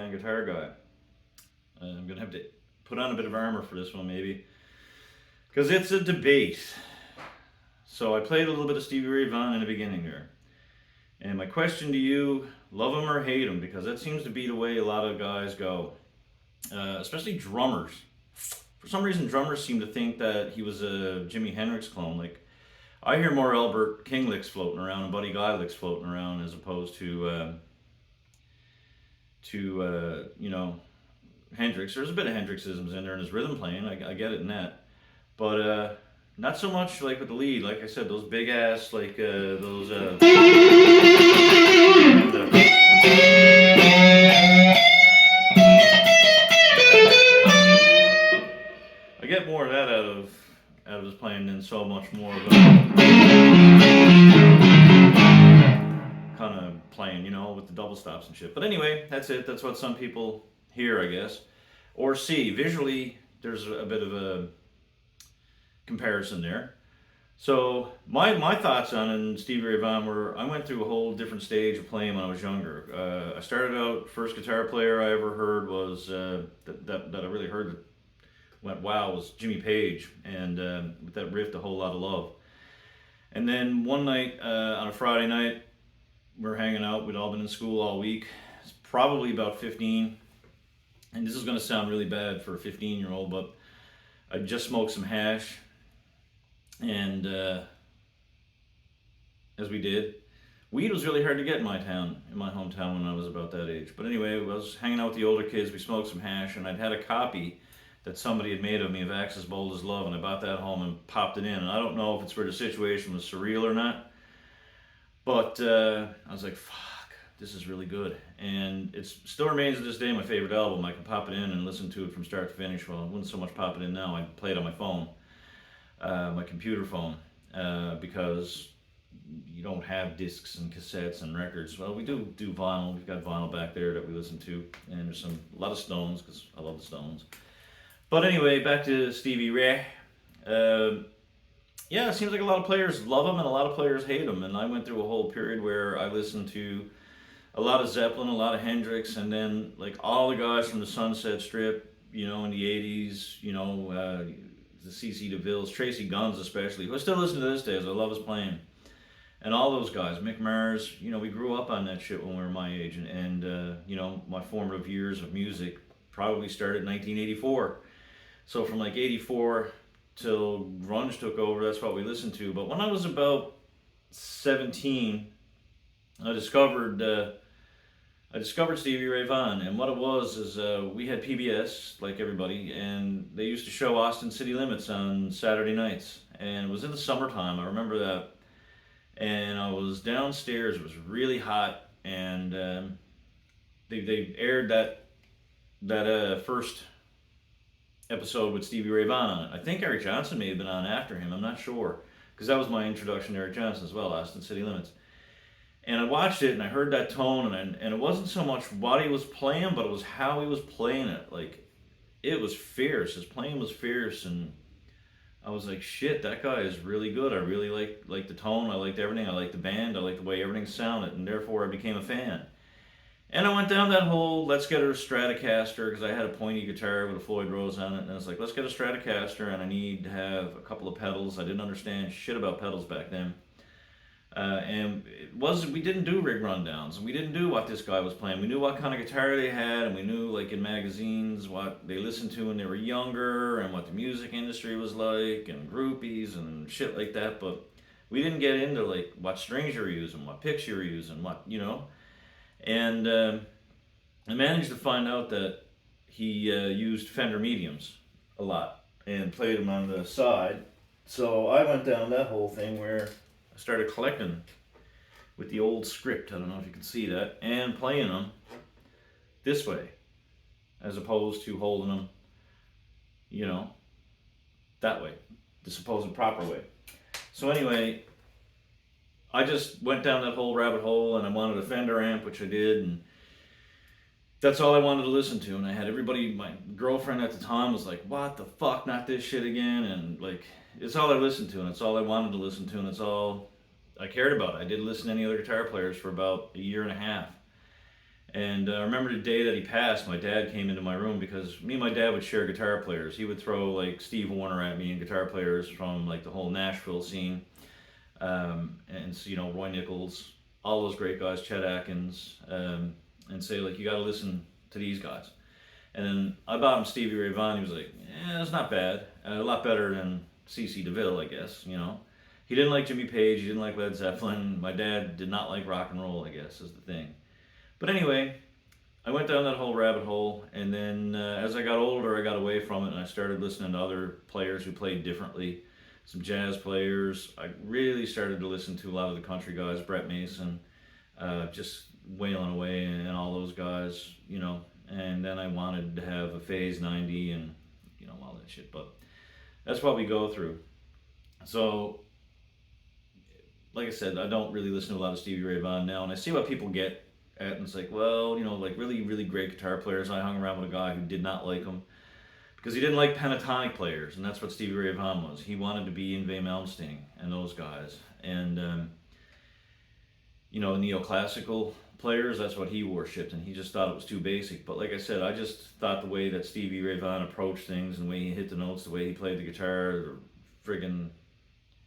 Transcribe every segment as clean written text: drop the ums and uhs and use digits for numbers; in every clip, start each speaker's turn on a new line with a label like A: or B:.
A: band guitar guy. I'm gonna have to put on a bit of armor for this one, maybe, because it's a debate. So I played a little bit of Stevie Ray Vaughan in the beginning there. And my question to you, love him or hate him, because that seems to be the way a lot of guys go, especially drummers. For some reason, drummers seem to think that he was a Jimi Hendrix clone. Like, I hear more Albert King licks floating around and Buddy Guy licks floating around as opposed to Hendrix. There's a bit of Hendrixisms in there in his rhythm playing. I get it in that, but not so much like with the lead. Like I said, those big ass like those. I get more of that out of his playing than so much more of a kind of playing, with the double stops and shit. But anyway, that's it. That's what some people hear, I guess, or see visually. There's a bit of a comparison there. So my thoughts on Stevie Ray Vaughan were, I went through a whole different stage of playing when I was younger. I started out, first guitar player I ever heard was that I really heard that went wow was Jimmy Page, and with that riff, A Whole Lot of Love. And then one night on a Friday night, we were hanging out. We'd all been in school all week. It's probably about 15, and this is going to sound really bad for a 15-year-old, but I just smoked some hash. And as we did, weed was really hard to get in my hometown when I was about that age. But anyway, I was hanging out with the older kids. We smoked some hash, and I'd had a copy that somebody had made of me of Axis Bold as Love, and I bought that home and popped it in. And I don't know if it's where the situation was surreal or not, but I was like, fuck, this is really good. And it still remains to this day my favorite album. I can pop it in and listen to it from start to finish. Well, I wouldn't so much pop it in now. I play it on my phone. My computer phone, because you don't have discs and cassettes and records. Well, we do vinyl. We've got vinyl back there that we listen to, and there's a lot of Stones, because I love the Stones. But anyway, back to Stevie Ray. Yeah, it seems like a lot of players love him and a lot of players hate him. And I went through a whole period where I listened to a lot of Zeppelin, a lot of Hendrix, and then like all the guys from the Sunset Strip, in the 80s, the C.C. DeVille's, Tracy Guns especially, who I still listen to this day, as I love his playing. And all those guys, Mick Mars, we grew up on that shit when we were my age. And my formative years of music probably started in 1984. So from like 84 till grunge took over, that's what we listened to. But when I was about 17, I discovered Stevie Ray Vaughan, and what it was is we had PBS, like everybody, and they used to show Austin City Limits on Saturday nights, and it was in the summertime, I remember that, and I was downstairs, it was really hot, and they aired that first episode with Stevie Ray Vaughan on it. I think Eric Johnson may have been on after him, I'm not sure, because that was my introduction to Eric Johnson as well, Austin City Limits. And I watched it and I heard that tone, and it wasn't so much what he was playing, but it was how he was playing it. Like, it was fierce. His playing was fierce, and I was like, shit, that guy is really good. I really like the tone. I liked everything. I liked the band. I liked the way everything sounded, and therefore I became a fan. And I went down that whole, let's get a Stratocaster, because I had a pointy guitar with a Floyd Rose on it, and I was like, let's get a Stratocaster, and I need to have a couple of pedals. I didn't understand shit about pedals back then. And we didn't do rig rundowns, and we didn't do what this guy was playing. We knew what kind of guitar they had, and we knew, like in magazines, what they listened to when they were younger, and what the music industry was like, and groupies and shit like that. But we didn't get into like what strings you were using, what picks you were using, And I managed to find out that he used Fender mediums a lot and played them on the side. So I went down that whole thing where I started collecting with the old script, I don't know if you can see that, and playing them this way, as opposed to holding them, that way, the supposed proper way. So anyway, I just went down that whole rabbit hole, and I wanted a Fender amp, which I did, and that's all I wanted to listen to. And I had everybody, my girlfriend at the time was like, what the fuck, not this shit again, and like, it's all I listened to, and it's all I wanted to listen to, and it's all I cared about. I didn't listen to any other guitar players for about a year and a half. And I remember the day that he passed, my dad came into my room because me and my dad would share guitar players. He would throw like Steve Warner at me and guitar players from like the whole Nashville scene, and so, Roy Nichols, all those great guys, Chet Atkins, and say like you got to listen to these guys. And then I bought him Stevie Ray Vaughan. He was like, "Yeah, it's not bad. A lot better than CC DeVille, I guess." He didn't like Jimmy Page. He didn't like Led Zeppelin. My dad did not like rock and roll, I guess, is the thing. But anyway, I went down that whole rabbit hole, and then as I got older, I got away from it, and I started listening to other players who played differently. Some jazz players. I really started to listen to a lot of the country guys, Brett Mason, just wailing away, and all those guys. And then I wanted to have a Phase 90 and all that shit. But that's what we go through. So, like I said, I don't really listen to a lot of Stevie Ray Vaughan now, and I see what people get at, and it's like, well, like really, really great guitar players. I hung around with a guy who did not like them because he didn't like pentatonic players, and that's what Stevie Ray Vaughan was. He wanted to be Yngwie Malmsteen and those guys, and neoclassical players, that's what he worshipped, and he just thought it was too basic. But like I said, I just thought the way that Stevie Ray Vaughan approached things, and the way he hit the notes, the way he played the guitar, friggin'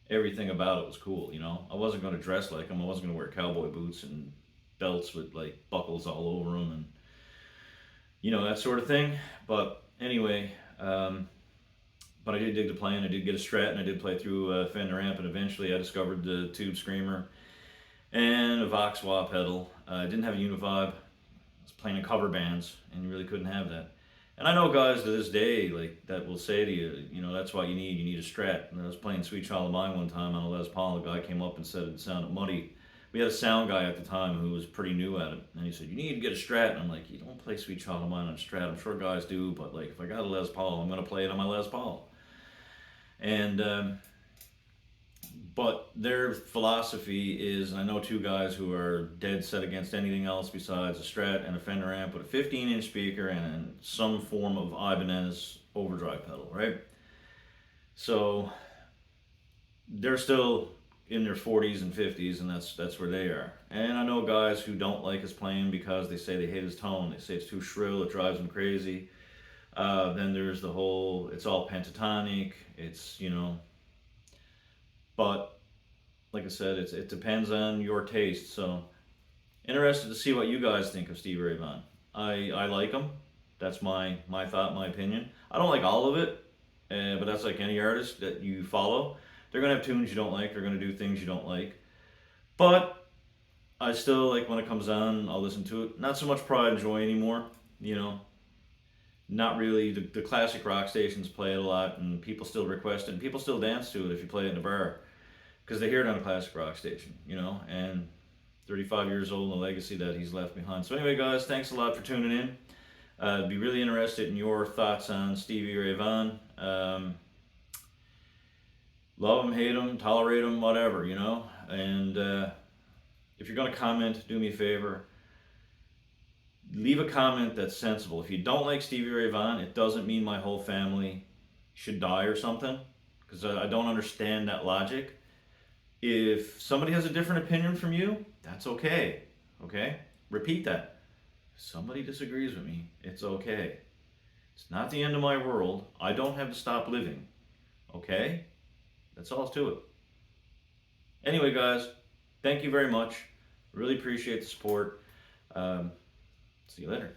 A: everything about it was cool. I wasn't going to dress like him. I wasn't going to wear cowboy boots and belts with like buckles all over them, and that sort of thing. But anyway, but I did dig to playing. I did get a Strat, and I did play through a Fender amp, and eventually I discovered the Tube Screamer and a Vox wah pedal. I didn't have a Univibe. I was playing in cover bands, and you really couldn't have that. And I know guys to this day like that will say to you, that's what you need. You need a Strat. And I was playing Sweet Child of Mine one time on a Les Paul. A guy came up and said it sounded muddy. We had a sound guy at the time who was pretty new at it, and he said, "You need to get a Strat." And I'm like, "You don't play Sweet Child of Mine on a Strat." I'm sure guys do, but like if I got a Les Paul, I'm gonna play it on my Les Paul. And but their philosophy is, and I know two guys who are dead set against anything else besides a Strat and a Fender amp with a 15-inch speaker and some form of Ibanez overdrive pedal, right? So they're still in their 40s and 50s, and that's where they are. And I know guys who don't like his playing because they say they hate his tone. They say it's too shrill, it drives them crazy. Then there's the whole, it's all pentatonic, but like I said, it depends on your taste. So interested to see what you guys think of Stevie Ray Vaughan. I like him. That's my thought, my opinion. I don't like all of it, but that's like any artist that you follow. They're gonna have tunes you don't like. They're gonna do things you don't like. But I still like when it comes on. I'll listen to it. Not so much Pride and Joy anymore. Not really. The classic rock stations play it a lot, and people still request it, and people still dance to it if you play it in a bar, because they hear it on a classic rock station. And 35 years old and the legacy that he's left behind. So anyway, guys, thanks a lot for tuning in. I'd be really interested in your thoughts on Stevie Ray Vaughan. Love him, hate him, tolerate him, whatever, And if you're going to comment, do me a favor. Leave a comment that's sensible. If you don't like Stevie Ray Vaughan, it doesn't mean my whole family should die or something, because I don't understand that logic. If somebody has a different opinion from you, that's okay. Okay? Repeat that. If somebody disagrees with me, it's okay. It's not the end of my world. I don't have to stop living. Okay? That's all to it. Anyway, guys, thank you very much. Really appreciate the support. See you later.